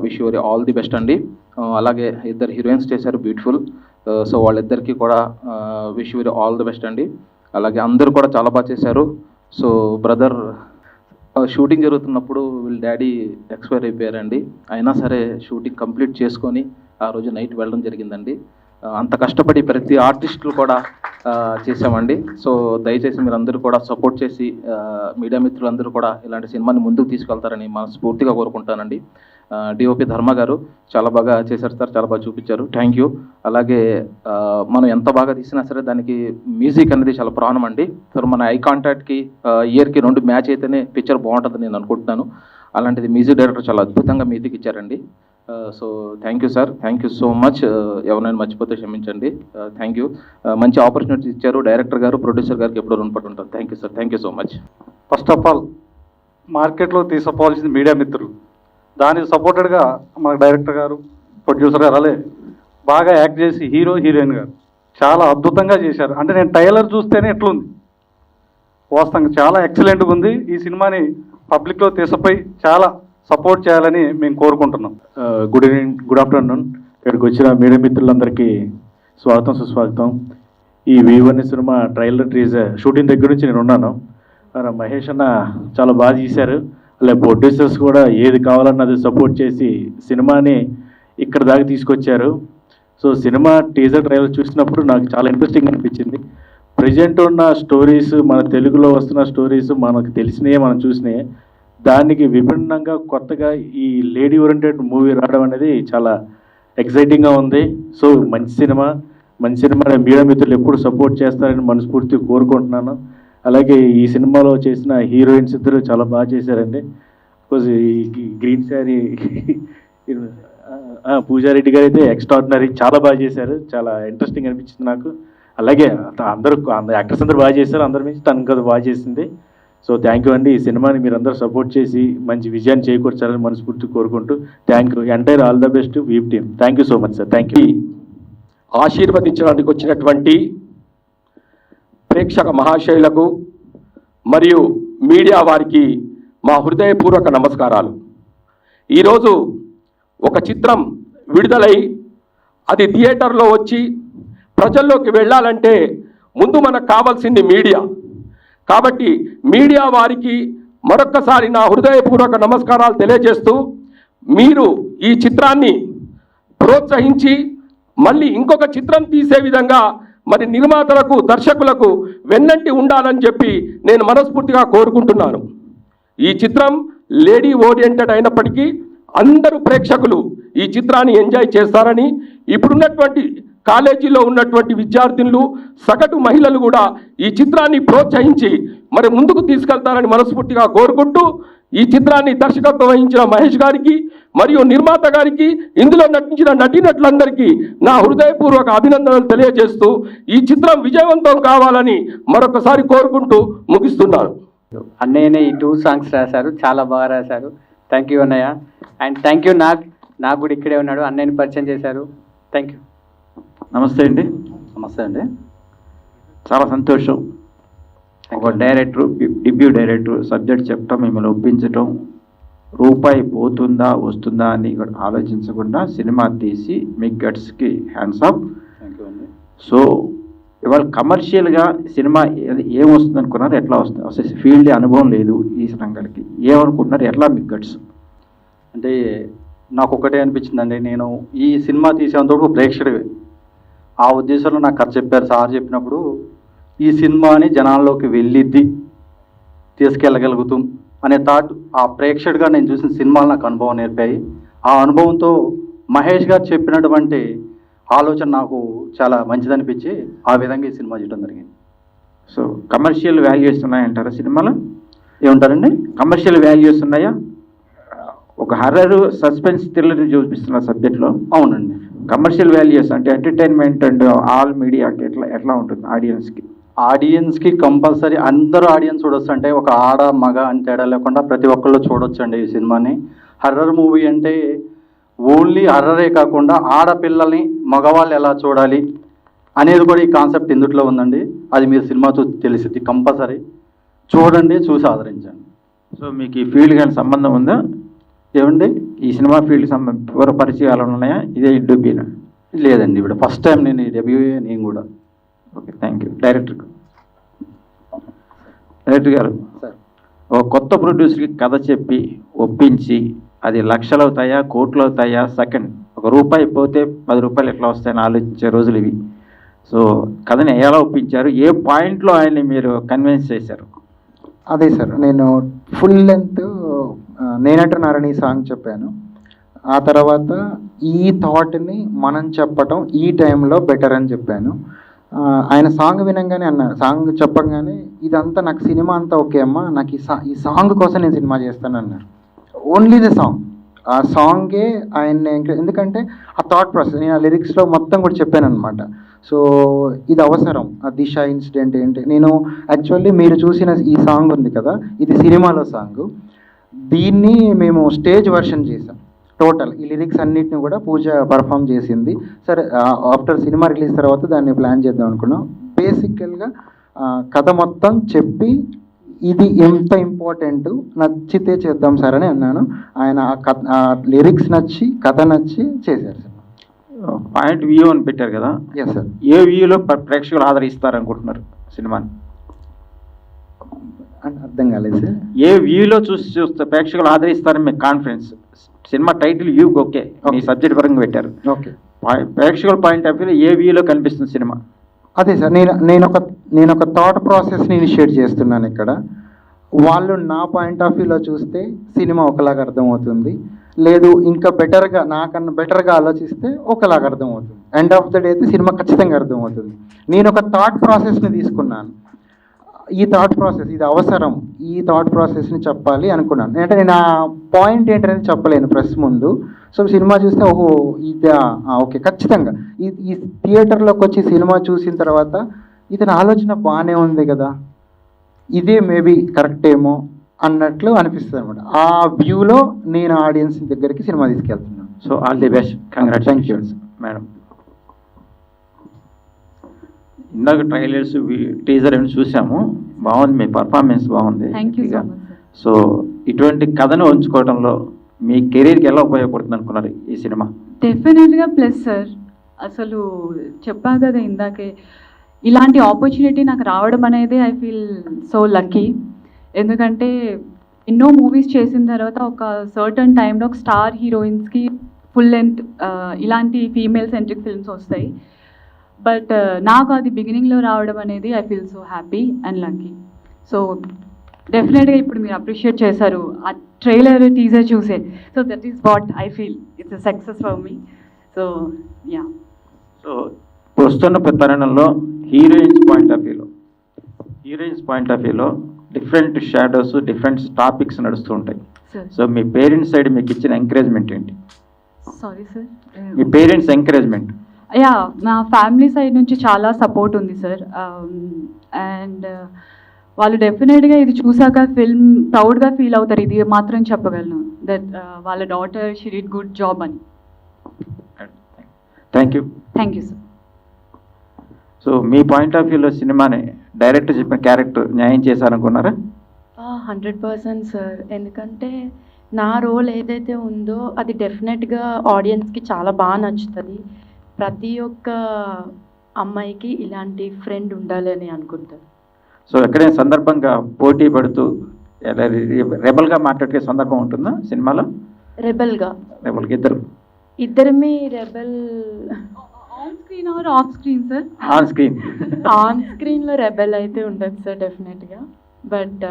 wish you all the best అండి. అలాగే ఇద్దరు హీరోయిన్స్ చేశారు బ్యూటిఫుల్. సో వాళ్ళిద్దరికీ కూడా wish you all the best అండి. అలాగే అందరూ కూడా చాలా బాగా చేశారు. సో బ్రదర్ షూటింగ్ జరుగుతున్నప్పుడు వీళ్ళ డాడీ ఎక్స్పైర్ అయిపోయారండి. అయినా సరే షూటింగ్ కంప్లీట్ చేసుకొని ఆ రోజు నైట్ వెళ్ళడం జరిగిందండి. అంత కష్టపడి ప్రతి ఆర్టిస్టులు కూడా చేసామండి. సో దయచేసి మీరు అందరూ కూడా సపోర్ట్ చేసి మీడియా మిత్రులందరూ కూడా ఇలాంటి సినిమాని ముందుకు తీసుకెళ్తారని మనస్ఫూర్తిగా కోరుకుంటానండి. డిఓపి ధర్మ గారు చాలా బాగా చేశారు సార్, చాలా బాగా చూపించారు. Thank you. అలాగే మనం ఎంత బాగా తీసినా సరే దానికి మ్యూజిక్ అనేది చాలా ప్రాణం అండి. సో మన ఐ కాంటాక్ట్కి ఇయర్కి 2 మ్యాచ్ అయితేనే పిక్చర్ బాగుంటుందని నేను అనుకుంటున్నాను. అలాంటిది మ్యూజిక్ డైరెక్టర్ చాలా అద్భుతంగా మ్యూజిక్ ఇచ్చారండి. So thank you sir, thank you so much. ఎవరైనా మర్చిపోతే క్షమించండి. Thank you. మంచి ఆపర్చునిటీ ఇచ్చారు డైరెక్టర్ గారు, ప్రొడ్యూసర్ గారికి ఎప్పుడూ రుణపడి ఉంటారు. Thank you sir, thank you so much. First of all మార్కెట్లో తీసుకోవాల్సింది మీడియా మిత్రులు. దానికి సపోర్టెడ్గా మన డైరెక్టర్ గారు, ప్రొడ్యూసర్ గారు అలాగే బాగా యాక్ట్ చేసి హీరోయిన్ గారు చాలా అద్భుతంగా చేశారు. అంటే నేను ట్రైలర్ చూస్తేనే ఎట్లుంది, వాస్తవంగా చాలా ఎక్సలెంట్గా ఉంది. ఈ సినిమాని పబ్లిక్లో తీసుకుపోయి చాలా సపోర్ట్ చేయాలని మేము కోరుకుంటున్నాం. Good evening, good afternoon. ఇక్కడికి వచ్చిన మీడియా మిత్రులందరికీ స్వాగతం, సుస్వాగతం. ఈ V1 cinema trailer teaser shooting దగ్గర నుంచి నేను ఉన్నాను. మహేష్ అన్న చాలా బాగా చేశారు. అలాగే ప్రొడ్యూసర్స్ కూడా ఏది కావాలన్నది సపోర్ట్ చేసి సినిమాని ఇక్కడ దాకా తీసుకొచ్చారు. సో సినిమా టీజర్ ట్రైలర్ చూసినప్పుడు నాకు చాలా ఇంట్రెస్టింగ్ అనిపించింది. ప్రజెంట్ ఉన్న స్టోరీస్, మన తెలుగులో వస్తున్న స్టోరీస్ మనకు తెలిసినవి, మనం చూసినాయి. దానికి విభిన్నంగా కొత్తగా ఈ లేడీ ఓరియంటెడ్ మూవీ రావడం అనేది చాలా ఎక్సైటింగ్గా ఉంది. సో మంచి సినిమా మీడియా మిత్రులు ఎప్పుడు సపోర్ట్ చేస్తారని మనస్ఫూర్తిగా కోరుకుంటున్నాను. అలాగే ఈ సినిమాలో చేసిన హీరోయిన్స్ ఇద్దరు చాలా బాగా చేశారండి. బికాజ్ ఈ గ్రీన్ శారీ పూజారెడ్డి గారు అయితే ఎక్స్ట్రాడినరీ, చాలా బాగా చేశారు, చాలా ఇంట్రెస్టింగ్ అనిపించింది నాకు. అలాగే అందరూ యాక్టర్స్ అందరూ బాగా చేశారు, అందరి నుంచి తను కదా బాగా చేసింది. సో థ్యాంక్ యూ అండి. ఈ సినిమాని మీరు అందరూ సపోర్ట్ చేసి మంచి విజయాన్ని చేకూర్చాలని మనస్ఫూర్తి కోరుకుంటూ thank you. Entire all the best వీప్ team. Thank you so much sir. Thank you. ఆశీర్వదించడానికి వచ్చినటువంటి ప్రేక్షక మహాశయులకు మరియు మీడియా వారికి మా హృదయపూర్వక నమస్కారాలు. ఈరోజు ఒక చిత్రం విడుదలై అది థియేటర్లో వచ్చి ప్రజల్లోకి వెళ్ళాలంటే ముందు మనకు కావాల్సింది మీడియా. కాబట్టి మీడియా వారికి మరొక్కసారి నా హృదయపూర్వక నమస్కారాలు తెలియజేస్తూ, మీరు ఈ చిత్రాన్ని ప్రోత్సహించి మళ్ళీ ఇంకొక చిత్రం తీసే విధంగా మరి నిర్మాతలకు, దర్శకులకు వెన్నంటి ఉండాలని చెప్పి నేను మనస్ఫూర్తిగా కోరుకుంటున్నాను. ఈ చిత్రం లేడీ ఓరియంటెడ్ అయినప్పటికీ అందరూ ప్రేక్షకులు ఈ చిత్రాన్ని ఎంజాయ్ చేస్తారని, ఇప్పుడున్నటువంటి కాలేజీలో ఉన్నటువంటి విద్యార్థినులు, సగటు మహిళలు కూడా ఈ చిత్రాన్ని ప్రోత్సహించి మరి ముందుకు తీసుకెళ్తారని మనస్ఫూర్తిగా కోరుకుంటూ, ఈ చిత్రాన్ని దర్శకత్వం వహించిన మహేష్ గారికి మరియు నిర్మాత గారికి, ఇందులో నటించిన నటీనటులందరికీ నా హృదయపూర్వక అభినందనలు తెలియజేస్తూ ఈ చిత్రం విజయవంతం కావాలని మరొకసారి కోరుకుంటూ ముగిస్తున్నాను. అన్నయ్యనే ఈ 2 సాంగ్స్ రాశారు, చాలా బాగా రాశారు. థ్యాంక్ యూ అన్నయ్య. అండ్ థ్యాంక్ యూ నాకు కూడా ఇక్కడే ఉన్నాడు, అన్నయ్యని పరిచయం చేశారు. Thank you. నమస్తే అండి. నమస్తే అండి. చాలా సంతోషం. ఒక డైరెక్టర్, డిబ్యూ డైరెక్టర్ సబ్జెక్ట్ చెప్పడం, మిమ్మల్ని ఒప్పించడం, రూపాయి పోతుందా వస్తుందా అని ఆలోచించకుండా సినిమా తీసి మీ గట్స్కి హ్యాండ్స్ ఆఫ్. సో ఇవాళ కమర్షియల్గా సినిమా ఏమొస్తుంది అనుకున్నారు, ఎట్లా వస్తుంది, అసలు ఫీల్డ్ అనుభవం లేదు ఈ రంగానికి, ఏమనుకుంటున్నారు, ఎట్లా మీ గట్స్? అంటే నాకు ఒకటే అనిపించిందండి, నేను ఈ సినిమా తీసేంతవరకు ప్రేక్షకుడివి, ఆ ఉద్దేశంలో నాకు కథ చెప్పారు సార్. చెప్పినప్పుడు ఈ సినిమాని జనాల్లోకి వెళ్ళిద్ది, తీసుకెళ్ళగలుగుతాం అనే థాట్, ఆ ప్రేక్షకుడిగా నేను చూసిన సినిమాలు నాకు అనుభవం నేర్పాయి. ఆ అనుభవంతో మహేష్ గారు చెప్పినటువంటి ఆలోచన నాకు చాలా మంచిదనిపించి ఆ విధంగా ఈ సినిమా చేయడం జరిగింది. సో కమర్షియల్ వాల్యూస్ ఉన్నాయంటారా సినిమాలో? ఏమంటారండి? కమర్షియల్ వాల్యూస్ ఉన్నాయా? ఒక హర్రర్, సస్పెన్స్, థ్రిల్లర్ చూపిస్తున్న సబ్జెక్ట్లో. అవునండి. కమర్షియల్ వాల్యూస్ అంటే ఎంటర్టైన్మెంట్ అండ్ ఆల్ మీడియాకి ఎట్లా ఉంటుంది ఆడియన్స్కి? ఆడియన్స్కి కంపల్సరీ అందరూ ఆడియన్స్ చూడొచ్చు. అంటే ఒక ఆడ మగ అని తేడా లేకుండా ప్రతి ఒక్కళ్ళు చూడొచ్చు అండి ఈ సినిమాని. హర్రర్ మూవీ అంటే ఓన్లీ హర్రరే కాకుండా ఆడపిల్లల్ని మగవాళ్ళు ఎలా చూడాలి అనేది కూడా ఈ కాన్సెప్ట్ ఇందుట్లో ఉందండి. అది మీరు సినిమా చూసి తెలిసిద్ది. కంపల్సరీ చూడండి, చూసి ఆదరించండి. సో మీకు ఈ ఫీల్డ్ కానీ సంబంధం ఉందా? ఏమండి? ఈ సినిమా ఫీల్డ్ సంబంధ పరిచయాలు ఉన్నాయా? ఇదే డెబ్యూనా? లేదండి, ఇప్పుడు ఫస్ట్ టైం నేను ఈ డెబ్యూ నేను కూడా. Okay, thank you. డైరెక్టర్ గారు, ఒక కొత్త ప్రొడ్యూసర్కి కథ చెప్పి ఒప్పించి అది లక్షలు అవుతాయా, కోట్లు అవుతాయా, సెకండ్ ఒక రూపాయి పోతే 10 రూపాయలు ఎట్లా వస్తాయని ఆలోచించే రోజులు ఇవి. సో కథని ఎలా ఒప్పించారు, ఏ పాయింట్లో ఆయన్ని మీరు కన్విన్స్ చేశారు? అదే సార్, నేను ఫుల్ లెంత్ నేనంటున్నారని సాంగ్ చెప్పాను. ఆ తర్వాత ఈ థాట్ని మనం చెప్పటం ఈ టైంలో బెటర్ అని చెప్పాను. ఆయన సాంగ్ వినంగానే అన్నారు, సాంగ్ చెప్పంగానే ఇదంతా నాకు సినిమా అంతా ఓకే అమ్మా, నాకు ఈ సాంగ్ కోసం నేను సినిమా చేస్తాను అన్నారు. ఓన్లీ ద సాంగ్, ఆ సాంగే ఆయన. ఎందుకంటే ఆ థాట్ ప్రాసెస్ నేను ఆ లిరిక్స్లో మొత్తం కూడా చెప్పాను అనమాట. సో ఇది అవసరం. ఆ దిశ ఇన్సిడెంట్ ఏంటి, నేను యాక్చువల్లీ మీరు చూసిన ఈ సాంగ్ ఉంది కదా, ఇది సినిమాలో సాంగ్. దీన్ని మేము స్టేజ్ వర్షన్ చేసాం టోటల్. ఈ లిరిక్స్ అన్నిటిని కూడా పూజ పర్ఫామ్ చేసింది. సరే, ఆఫ్టర్ సినిమా రిలీజ్ తర్వాత దాన్ని ప్లాన్ చేద్దాం అనుకున్నాం. బేసికల్గా కథ మొత్తం చెప్పి ఇది ఎంత ఇంపార్టెంట్, నచ్చితే చేద్దాం సార్ అని అన్నాను. ఆయన ఆ లిరిక్స్ నచ్చి, కథ నచ్చి చేశారు సార్. పాయింట్ వ్యూ అని పెట్టారు కదా. Yes sir. ఏ వ్యూలో ప్రేక్షకులు ఆదరిస్తారనుకుంటున్నారు సినిమాని? అర్థం కాలేదు సార్. ఏ వ్యూలో చూస్తే ప్రేక్షకులు ఆదరిస్తారని మీకు కాన్ఫిడెన్స్? సినిమా టైటిల్ వ్యూ ఓకే, మీ సబ్జెక్ట్ పరంగా పెట్టారు. ఓకే, ప్రేక్షకుల పాయింట్ ఆఫ్ వ్యూలో ఏ వ్యూలో కనిపిస్తుంది సినిమా? అదే సార్, నేను ఒక థాట్ ప్రాసెస్ని ఇనిషియేట్ చేస్తున్నాను ఇక్కడ. వాళ్ళు నా పాయింట్ ఆఫ్ వ్యూలో చూస్తే సినిమా ఒకలాగా అర్థమవుతుంది, లేదు ఇంకా బెటర్గా, నాకన్నా బెటర్గా ఆలోచిస్తే ఒకలాగా అర్థమవుతుంది. ఎండ్ ఆఫ్ ద డే అయితే సినిమా ఖచ్చితంగా అర్థమవుతుంది. నేను ఒక థాట్ ప్రాసెస్ని తీసుకున్నాను. ఈ థాట్ ప్రాసెస్ ఇది అవసరం, ఈ థాట్ ప్రాసెస్ని చెప్పాలి అనుకున్నాను. అంటే నేను ఆ పాయింట్ ఏంటనేది చెప్పలేను ప్రెస్ ముందు. సో సినిమా చూస్తే ఓహో ఇదా, ఓకే ఖచ్చితంగా ఈ థియేటర్లోకి వచ్చి సినిమా చూసిన తర్వాత ఇతని ఆలోచన బాగానే ఉంది కదా, ఇదే మేబీ కరెక్ట్ ఏమో అన్నట్లు అనిపిస్తుంది అనమాట. ఆ వ్యూలో నేను ఆడియన్స్ దగ్గరికి సినిమా తీసుకెళ్తున్నాను. So all the best, congratulations madam. ఇందాక ట్రైలర్స్ టీజర్ ఏమైనా చూసాము, బాగుంది, మీ పర్ఫార్మెన్స్ బాగుంది. Thank you so much sir. So ఇటువంటి కథను ఉంచుకోవడంలో మీ కెరీర్కి ఎలా ఉపయోగపడుతుంది అనుకున్నారు ఈ సినిమా? డెఫినెట్గా ప్లస్ సార్. అసలు చెప్పా కదా ఇందాకే, ఇలాంటి ఆపర్చునిటీ నాకు రావడం అనేది ఐ ఫీల్ సో లక్కీ. ఎందుకంటే ఎన్నో మూవీస్ చేసిన తర్వాత ఒక సర్టన్ టైంలో ఒక స్టార్ హీరోయిన్స్కి ఫుల్ లెంత్ ఇలాంటి ఫీమేల్ సెంట్రిక్ ఫిల్మ్స్ వస్తాయి. బట్ నాకు అది బిగినింగ్లో రావడం అనేది I feel so happy and lucky. So డెఫినెట్గా ఇప్పుడు మీరు అప్రిషియేట్ చేశారు ఆ ట్రైలర్ టీజర్ చూసే. So that is what I feel it's a success for me. So yeah. So వస్తున్న తరుణంలో హీరోయిన్స్ పాయింట్ ఆఫ్ వ్యూలో డిఫరెంట్ షాడోస్, డిఫరెంట్ టాపిక్స్ నడుస్తూ ఉంటాయి. సార్ సో మీ పేరెంట్స్ సైడ్ మీకు ఇచ్చిన ఎంకరేజ్మెంట్ ఏంటి? Sorry sir. మీ పేరెంట్స్ ఎంకరేజ్మెంట్? యా, నా ఫ్యామిలీ సైడ్ నుంచి చాలా సపోర్ట్ ఉంది సార్. అండ్ వాళ్ళు డెఫినెట్గా ఇది చూసాక ఫిల్మ్ ప్రౌడ్గా ఫీల్ అవుతారు, ఇది మాత్రం చెప్పగలను. దట్ వాళ్ళ daughter she did good job అని. Thank you. Thank you sir. So మీ పాయింట్ ఆఫ్ వ్యూలో సినిమాని డైరెక్టర్ చెప్పిన క్యారెక్టర్ న్యాయం చేశారనుకున్నారా? 100% సార్. ఎందుకంటే నా రోల్ ఏదైతే ఉందో అది డెఫినెట్గా ఆడియన్స్కి చాలా బాగా నచ్చుతుంది. ప్రతి ఒక్క అమ్మాయికి ఇలాంటి ఫ్రెండ్ ఉండాలని అనుకుంటారు. సో ఎక్కడైనా సందర్భంగా పోటీ పడుతూ రెబల్గా మాట్లాడే సందర్భం ఉంటుందా సినిమాలో? రెబల్గా ఇద్దరిమి rebel on screen or off screen sir? On స్క్రీన్లో రెబెల్ అయితే ఉండదు సార్ డెఫినెట్గా. బట్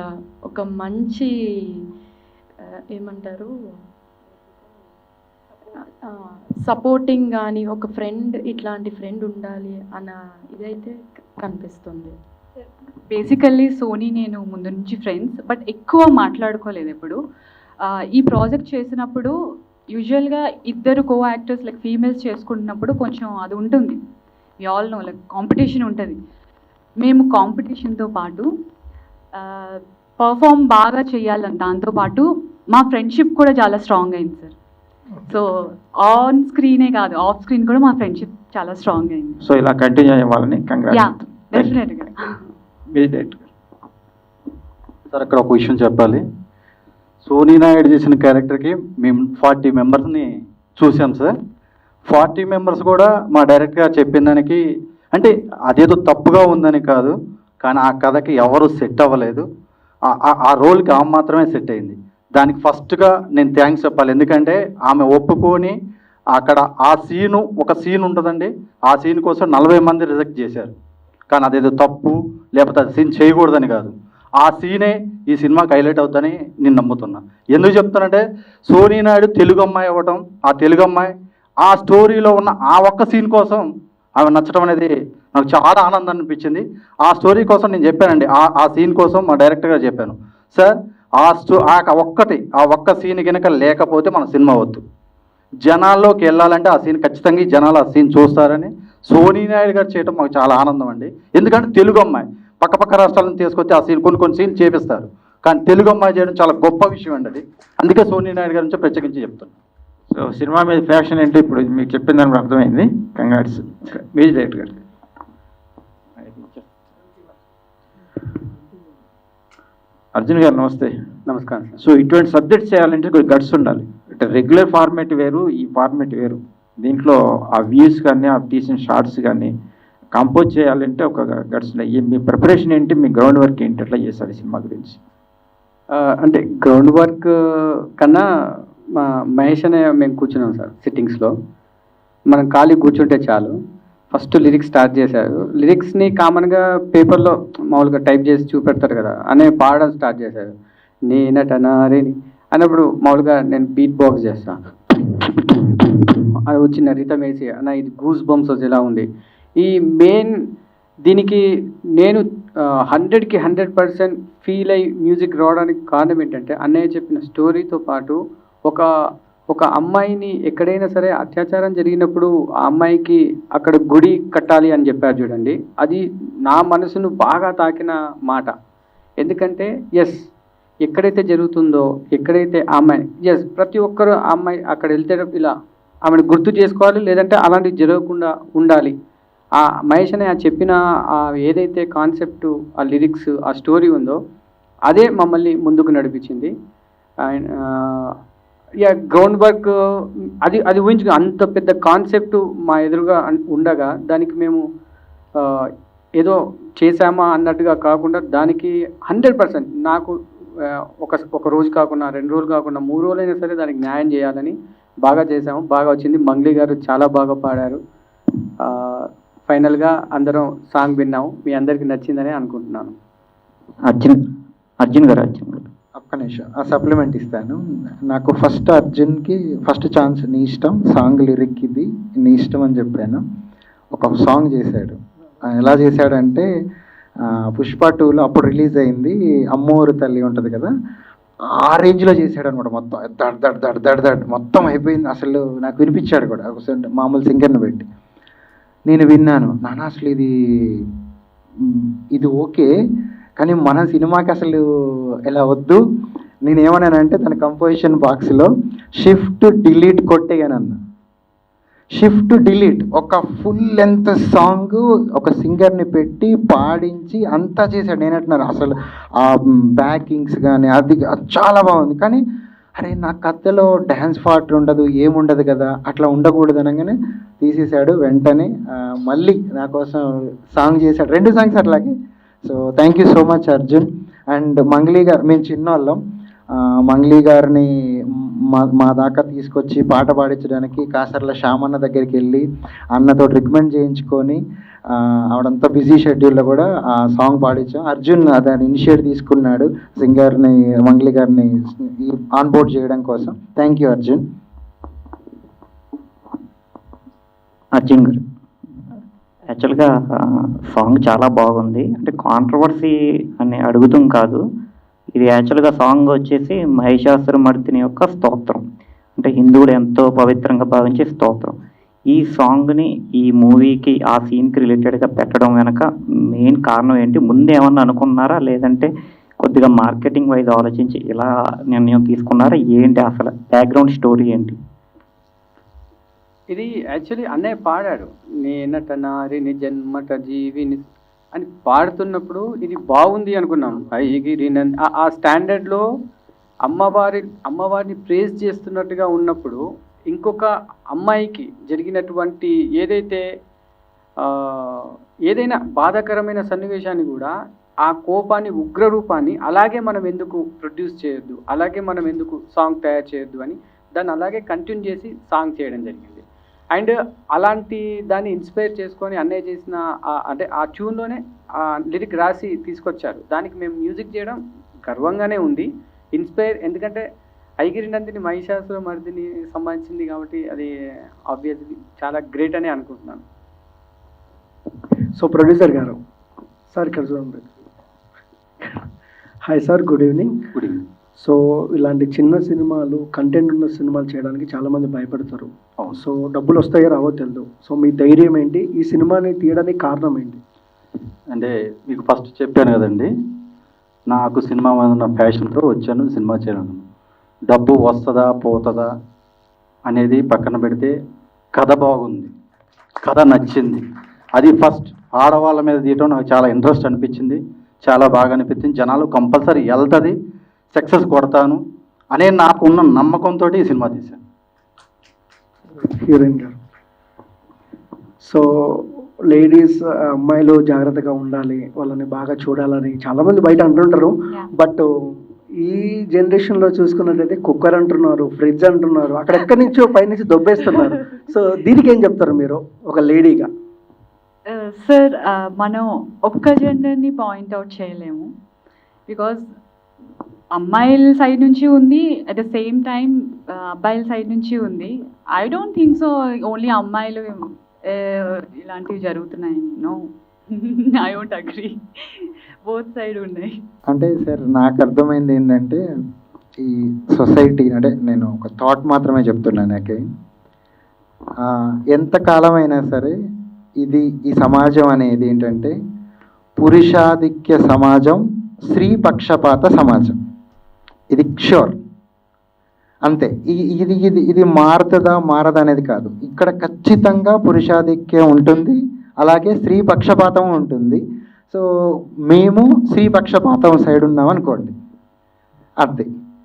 ఒక మంచి ఏమంటారు సపోర్టింగ్ కానీ ఒక ఫ్రెండ్, ఇట్లాంటి ఫ్రెండ్ ఉండాలి అన్న ఇదైతే కనిపిస్తుంది. బేసికల్లీ సోనీ నేను ముందు నుంచి ఫ్రెండ్స్, బట్ ఎక్కువ మాట్లాడుకోలేదు ఎప్పుడు. ఈ ప్రాజెక్ట్ చేసినప్పుడు యూజువల్గా ఇద్దరు కో యాక్టర్స్ లైక్ ఫీమేల్స్ చేసుకుంటున్నప్పుడు కొంచెం అది ఉంటుంది, we all know, like competition ఉంటుంది. మేము కాంపిటీషన్తో పాటు పర్ఫామ్ బాగా చేయాలని దాంతోపాటు మా ఫ్రెండ్షిప్ కూడా చాలా స్ట్రాంగ్ అయింది సార్. సో ఆన్ స్క్రీనే కాదు, ఆఫ్ స్క్రీన్ కూడా మా ఫ్రెండ్షిప్ చాలా స్ట్రాంగ్ అయింది. సో ఇలా కంటిన్యూ అయ్యేవాళ్ళని యా డెఫినెట్గా. సార్ అక్కడ ఒక విషయం చెప్పాలి. సోనీ నాయుడు చేసిన క్యారెక్టర్కి మేము 40 మెంబర్స్ని చూసాం సార్. 40 మెంబర్స్ కూడా మా డైరెక్ట్గా చెప్పిన దానికి, అంటే అదేదో తప్పుగా ఉందని కాదు, కానీ ఆ కథకి ఎవరు సెట్ అవ్వలేదు. ఆ రోల్కి ఆమె మాత్రమే సెట్ అయింది. దానికి ఫస్ట్గా నేను థ్యాంక్స్ చెప్పాలి. ఎందుకంటే ఆమె ఒప్పుకొని అక్కడ ఒక సీన్ ఉంటుందండి, ఆ సీన్ కోసం 40 మంది రిజెక్ట్ చేశారు. కానీ అదేదో తప్పు లేకపోతే అది సీన్ చేయకూడదని కాదు, ఆ సీనే ఈ సినిమాకి హైలైట్ అవుతుందని నేను నమ్ముతున్నా. ఎందుకు చెప్తానంటే సోనీ నాయుడు తెలుగు అమ్మాయి అవ్వటం, ఆ తెలుగు అమ్మాయి ఆ స్టోరీలో ఉన్న ఆ ఒక్క సీన్ కోసం ఆమె నచ్చడం అనేది నాకు చాలా ఆనందం అనిపించింది. ఆ స్టోరీ కోసం నేను చెప్పానండి, ఆ సీన్ కోసం మా డైరెక్టర్గా చెప్పాను, సార్ ఆ ఒక్క సీన్ కనుక లేకపోతే మన సినిమా వద్దు, జనాల్లోకి వెళ్ళాలంటే ఆ సీన్ ఖచ్చితంగా ఈ జనాలు ఆ సీన్ చూస్తారని సోనీ నాయుడు గారు చేయడం మాకు చాలా ఆనందం అండి. ఎందుకంటే తెలుగు అమ్మాయి పక్క రాష్ట్రాలను తీసుకొచ్చి ఆ సీన్ కొన్ని సీన్లు చేపిస్తారు, కానీ తెలుగు అమ్మాయి చేయడం చాలా గొప్ప విషయం అండి అది. అందుకే సోనీ నాయుడు గారి నుంచి ప్రత్యేకించి చెప్తున్నాను. సో సినిమా మీద ఫ్యాషన్ ఏంటి ఇప్పుడు మీకు చెప్పిన దానికి అర్థమైంది. కంగ్రాట్స్ మ్యూజిక్ డైరెక్టర్ గారు. అర్జున్ గారు నమస్తే. నమస్కారం సార్. సో ఇటువంటి సబ్జెక్ట్స్ చేయాలంటే కొంచెం గట్స్ ఉండాలి. అంటే రెగ్యులర్ ఫార్మేట్ వేరు, ఈ ఫార్మేట్ వేరు. దీంట్లో ఆ వ్యూస్ కానీ ఆ తీసిన షార్ట్స్ కానీ కంపోజ్ చేయాలంటే ఒక గట్స్ ఉన్నాయి. మీ ప్రిపరేషన్ ఏంటి, మీ గ్రౌండ్ వర్క్ ఏంటి, ఎట్లా చేస్తారు ఈ సినిమా గురించి? అంటే గ్రౌండ్ వర్క్ కన్నా మా మహేష్ అనే మేము కూర్చున్నాం సార్ సిట్టింగ్స్లో. మనం ఖాళీ కూర్చుంటే చాలు. ఫస్ట్ లిరిక్స్ స్టార్ట్ చేశారు. లిరిక్స్ని కామన్గా పేపర్లో మామూలుగా టైప్ చేసి చూపెడతారు కదా, అనే పాడడం స్టార్ట్ చేశారు. నేనటనారేని అన్నప్పుడు మామూలుగా నేను బీట్ బాక్స్ చేస్తాను, అది వచ్చిన రితం వేసి అన్న ఇది గూస్ బంప్స్ వచ్చేలా ఉంది. ఈ మెయిన్ దీనికి నేను 100కి 100% ఫీల్ అయ్యి మ్యూజిక్ రావడానికి కారణం ఏంటంటే అన్నయ్య చెప్పిన స్టోరీతో పాటు ఒక అమ్మాయిని ఎక్కడైనా సరే అత్యాచారం జరిగినప్పుడు ఆ అమ్మాయికి అక్కడ గుడి కట్టాలి అని చెప్పారు చూడండి, అది నా మనసును బాగా తాకిన మాట. ఎందుకంటే ఎక్కడైతే జరుగుతుందో, ఎక్కడైతే ఆ అమ్మాయి ప్రతి ఒక్కరు ఆ అమ్మాయి అక్కడ వెళ్తే ఇలా ఆమెను గుర్తు చేసుకోవాలి, లేదంటే అలాంటివి జరగకుండా ఉండాలి. ఆ మహేష్ అనే చెప్పిన ఏదైతే కాన్సెప్ట్, ఆ లిరిక్స్, ఆ స్టోరీ ఉందో అదే మమ్మల్ని ముందుకు నడిపించింది. అండ్ గ్రౌండ్ వర్క్ అది ఊహించుకుని అంత పెద్ద కాన్సెప్ట్ మా ఎదురుగా ఉండగా దానికి మేము ఏదో చేశామా అన్నట్టుగా కాకుండా దానికి 100% నాకు ఒక రోజు కాకుండా 2 రోజులు కాకుండా 3 రోజులైనా సరే దానికి న్యాయం చేయాలని బాగా చేసాము. బాగా వచ్చింది. మంగ్లీ గారు చాలా బాగా పాడారు. ఫైనల్గా అందరం సాంగ్ విన్నాము. మీ అందరికీ నచ్చిందని అనుకుంటున్నాను. అర్జున్ గారు ఒక్క నిమిషం ఆ సప్లిమెంట్ ఇస్తాను. నాకు అర్జున్కి ఫస్ట్ ఛాన్స్ నీ ఇష్టం, సాంగ్ లిరిక్ ఇది నీ ఇష్టం అని చెప్పాను. ఒక సాంగ్ చేశాడు. ఎలా చేశాడంటే పుష్ప 2లో అప్పుడు రిలీజ్ అయింది అమ్మోరు తల్లి ఉంటుంది కదా, ఆ రేంజ్లో చేశాడు అనమాట. మొత్తం దడ్ దడ్ దడ్ దడ్ దడ్ మొత్తం అయిపోయింది. అసలు నాకు వినిపించాడు కూడా ఒక మామూలు సింగర్ని పెట్టి. నేను విన్నాను, నాన్న అసలు ఇది ఓకే, కానీ మన సినిమాకి అసలు ఎలా వద్దు. నేనేమన్నానంటే తన కంపోజిషన్ బాక్స్లో షిఫ్ట్ డిలీట్ కొట్టేయనన్నా. షిఫ్ట్ డిలీట్ ఒక ఫుల్ లెంత్ సాంగ్ ఒక సింగర్ని పెట్టి పాడించి అంతా చేశాడు. నేనంటున్నాను అసలు ఆ బ్యాకింగ్స్ కానీ అది చాలా బాగుంది. కానీ అరే నా కథలో డ్యాన్స్ పార్ట్ ఉండదు, ఏముండదు కదా, అట్లా ఉండకూడదు అనగానే తీసేశాడు. వెంటనే మళ్ళీ నా కోసం సాంగ్ చేశాడు, 2 సాంగ్స్ అట్లాగే. So thank you so much Arjun. And Mangli గారు, మేము చిన్నవాళ్ళం, మంగ్లీ గారిని మా దాకా తీసుకొచ్చి పాట పాడించడానికి కాసర్ల శ్యామన్న దగ్గరికి వెళ్ళి అన్నతో రికమెండ్ చేయించుకొని ఆవిడంతా బిజీ షెడ్యూల్లో కూడా ఆ సాంగ్ పాడించాం. అర్జున్ దాన్ని ఇనిషియేట్ తీసుకున్నాడు సింగర్ని, మంగ్లీ గారిని ఆన్ బోర్డ్ చేయడం కోసం. Thank you Arjun. గారు యాక్చువల్గా సాంగ్ చాలా బాగుంది. అంటే కాంట్రవర్సీ అని అడుగుతాం కాదు, ఇది యాక్చువల్గా సాంగ్ వచ్చేసి మహిషాసురమర్దిని యొక్క స్తోత్రం, అంటే హిందువుడు ఎంతో పవిత్రంగా భావించే స్తోత్రం. ఈ సాంగ్ని ఈ మూవీకి ఆ సీన్కి రిలేటెడ్గా పెట్టడం వెనక మెయిన్ కారణం ఏంటి? ముందు ఏమన్నా అనుకున్నారా, లేదంటే కొద్దిగా మార్కెటింగ్ వైజ్ ఆలోచించి ఇలా నిర్ణయం తీసుకున్నారా? ఏంటి అసలు బ్యాక్గ్రౌండ్ స్టోరీ ఏంటి? ఇది యాక్చువల్లీ అన్నయ్య పాడాడు, నేనట నారిని జన్మట జీవిని అని పాడుతున్నప్పుడు ఇది బాగుంది అనుకున్నాం. ఆ స్టాండర్డ్లో అమ్మవారిని ప్రేజ్ చేస్తున్నట్టుగా ఉన్నప్పుడు ఇంకొక అమ్మాయికి జరిగినటువంటి ఏదైనా బాధాకరమైన సన్నివేశాన్ని కూడా ఆ కోపాన్ని, ఉగ్రరూపాన్ని అలాగే మనం ఎందుకు ప్రొడ్యూస్ చేయొద్దు, అలాగే మనం ఎందుకు సాంగ్ తయారు చేయొద్దు అని దాన్ని అలాగే కంటిన్యూ చేసి సాంగ్ చేయడం జరిగింది. అండ్ అలాంటి దాన్ని ఇన్స్పైర్ చేసుకొని అన్నయ్య చేసిన అంటే ఆ ట్యూన్లోనే ఆ లిరిక్ రాసి తీసుకొచ్చారు. దానికి మేము మ్యూజిక్ చేయడం గర్వంగానే ఉంది. ఎందుకంటే ఐగిరి నందిని మహిషాసురమర్దిని సంబంధించింది కాబట్టి అది ఆబ్వియస్లీ చాలా గ్రేట్ అని అనుకుంటున్నాను. సో ప్రొడ్యూసర్ గారు సార్ ఇక్కడ చూడండి. Hi sir, good evening. So ఇలాంటి చిన్న సినిమాలు, కంటెంట్ ఉన్న సినిమాలు చేయడానికి చాలామంది భయపడతారు. సో డబ్బులు వస్తాయో రావో తెలియదు. సో మీ ధైర్యం ఏంటి? ఈ సినిమాని తీయడానికి కారణం ఏంటి? అంటే మీకు ఫస్ట్ చెప్పాను కదండి, నాకు సినిమా మీద ఉన్న ప్యాషన్తో వచ్చాను సినిమా చేయడం. డబ్బు వస్తుందా పోతుందా అనేది పక్కన పెడితే కథ బాగుంది, కథ నచ్చింది. అది ఫస్ట్ ఆడవాళ్ళ మీద తీయటం నాకు చాలా ఇంట్రెస్ట్ అనిపించింది, చాలా బాగా అనిపించింది. జనాలు కంపల్సరీ వెళ్తుంది, సక్సెస్ కొడతాను అనే నాకున్న నమ్మకంతో ఈ సినిమా తీశాను. హీరోయిన్ గారు, సో లేడీస్, అమ్మాయిలు జాగ్రత్తగా ఉండాలి, వాళ్ళని బాగా చూడాలని చాలామంది బయట అంటుంటారు. బట్ ఈ జనరేషన్లో చూసుకున్నట్టయితే కుక్కర్ అంటున్నారు, ఫ్రిడ్జ్ అంటున్నారు, అక్కడ ఎక్కడి నుంచో పైనుంచి దొబ్బేస్తున్నారు. సో దీనికి ఏం చెప్తారు మీరు ఒక లేడీగా? సార్, మనం ఒక్క జెండర్ని పాయింట్అవుట్ చేయలేము. బికాజ్ అమ్మాయిల సైడ్ నుంచి ఉంది, అట్ ద సేమ్ టైం అబ్బాయిల సైడ్ నుంచి ఉంది. I don't think so only అమ్మాయిలు ఇలాంటివి జరుగుతున్నాయి. No, I won't agree, both side ఉన్నాయి. అంటే సార్ నాకు అర్థమైంది ఏంటంటే ఈ సొసైటీ అంటే నేను ఒక థాట్ మాత్రమే చెప్తున్నాను నాకే ఎంతకాలమైనా సరే ఈ సమాజం అనేది ఏంటంటే పురుషాధిక్య సమాజం, స్త్రీ పక్షపాత సమాజం. ఇది ష్యూర్ అంతే. ఇది మారుతుందా మారదా అనేది కాదు. ఇక్కడ ఖచ్చితంగా పురుషాధిక్యం ఉంటుంది, అలాగే స్త్రీ పక్షపాతం ఉంటుంది. సో మేము స్త్రీ పక్షపాతం సైడ్ ఉన్నాం అనుకోండి, అంతే.